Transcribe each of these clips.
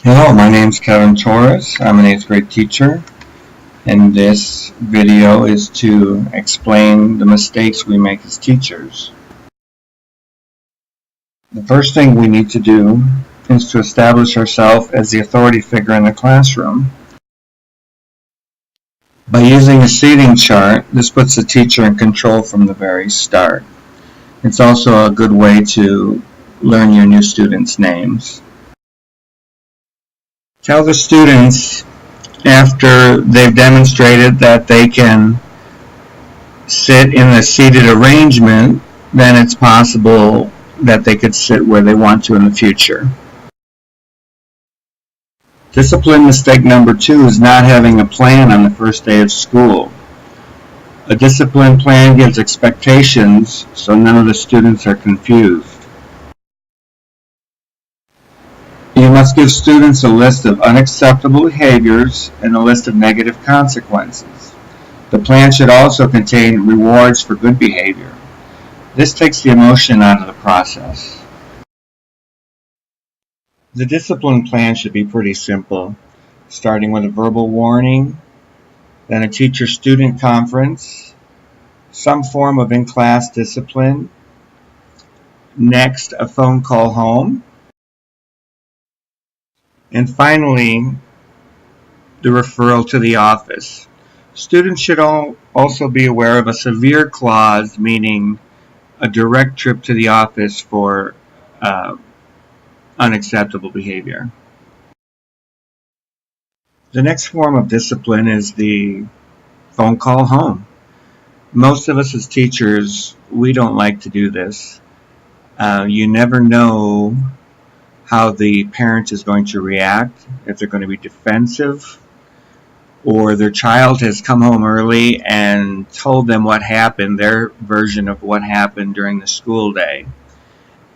Hello, my name is Kevin Torres. I'm an 8th grade teacher, and this video is to explain the mistakes we make as teachers. The first thing we need to do is to establish ourselves as the authority figure in the classroom. By using a seating chart, this puts the teacher in control from the very start. It's also a good way to learn your new students' names. Tell the students after they've demonstrated that they can sit in a seated arrangement, then it's possible that they could sit where they want to in the future. Discipline mistake number 2 is not having a plan on the first day of school. A discipline plan gives expectations so none of the students are confused. You must give students a list of unacceptable behaviors and a list of negative consequences. The plan should also contain rewards for good behavior. This takes the emotion out of the process. The discipline plan should be pretty simple, starting with a verbal warning, then a teacher-student conference, some form of in-class discipline, next a phone call home, and finally the referral to the office. Students should also be aware of a severe clause, meaning a direct trip to the office for unacceptable behavior. The next form of discipline is the phone call home. Most of us as teachers, we don't like to do this. You never know how the parent is going to react, if they're going to be defensive, or their child has come home early and told them what happened, their version of what happened during the school day.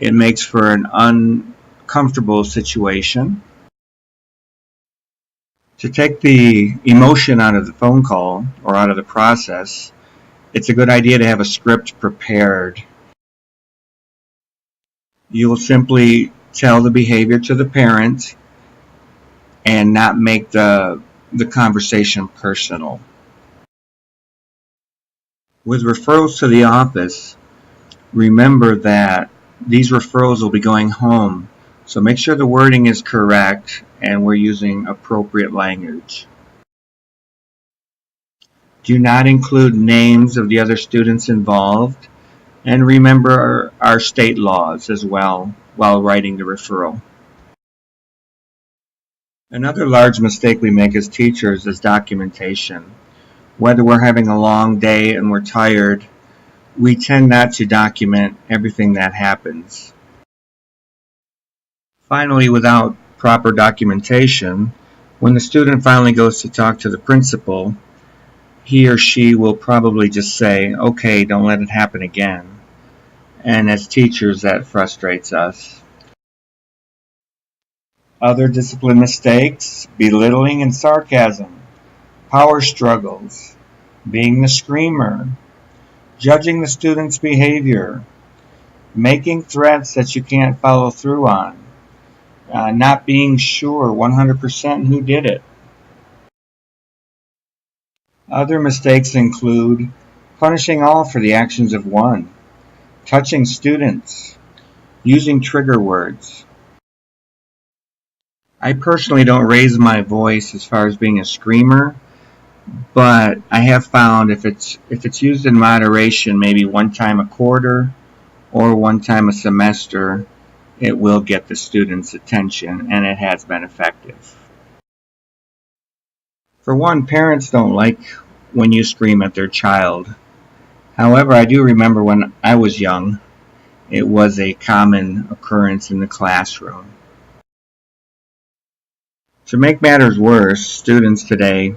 It makes for an uncomfortable situation. To take the emotion out of the phone call or out of the process, it's a good idea to have a script prepared. You will simply tell the behavior to the parent and not make the conversation personal. With referrals to the office, remember that these referrals will be going home, so make sure the wording is correct and we're using appropriate language. Do not include names of the other students involved, and remember our state laws as well while writing the referral. Another large mistake we make as teachers is documentation. Whether we're having a long day and we're tired, we tend not to document everything that happens. Finally, without proper documentation, when the student finally goes to talk to the principal, he or she will probably just say, "Okay, don't let it happen again." And as teachers, that frustrates us. Other discipline mistakes: belittling and sarcasm, power struggles, being the screamer, judging the student's behavior, making threats that you can't follow through on, not being sure 100% who did it. Other mistakes include punishing all for the actions of one, touching students, using trigger words. I personally don't raise my voice as far as being a screamer, but I have found if it's used in moderation, maybe one time a quarter or one time a semester, it will get the student's attention, and it has been effective. For one, parents don't like when you scream at their child. However, I do remember when I was young, it was a common occurrence in the classroom. To make matters worse, students today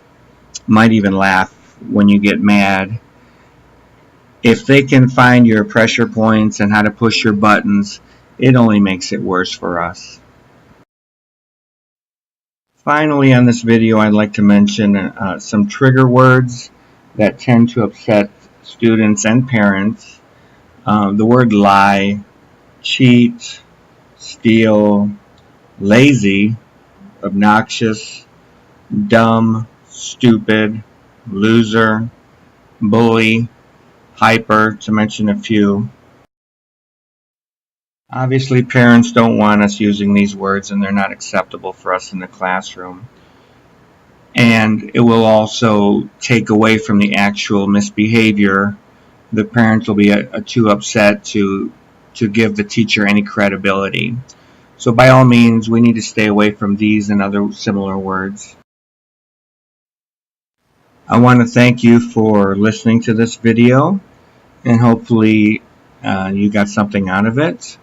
might even laugh when you get mad. If they can find your pressure points and how to push your buttons, it only makes it worse for us. Finally, on this video, I'd like to mention some trigger words that tend to upset students and parents. The word lie, cheat, steal, lazy, obnoxious, dumb, stupid, loser, bully, hyper, to mention a few. Obviously, parents don't want us using these words, and they're not acceptable for us in the classroom. And it will also take away from the actual misbehavior. The parents will be too upset to give the teacher any credibility. So by all means, we need to stay away from these and other similar words. I want to thank you for listening to this video, and hopefully you got something out of it.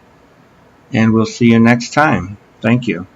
And we'll see you next time. Thank you.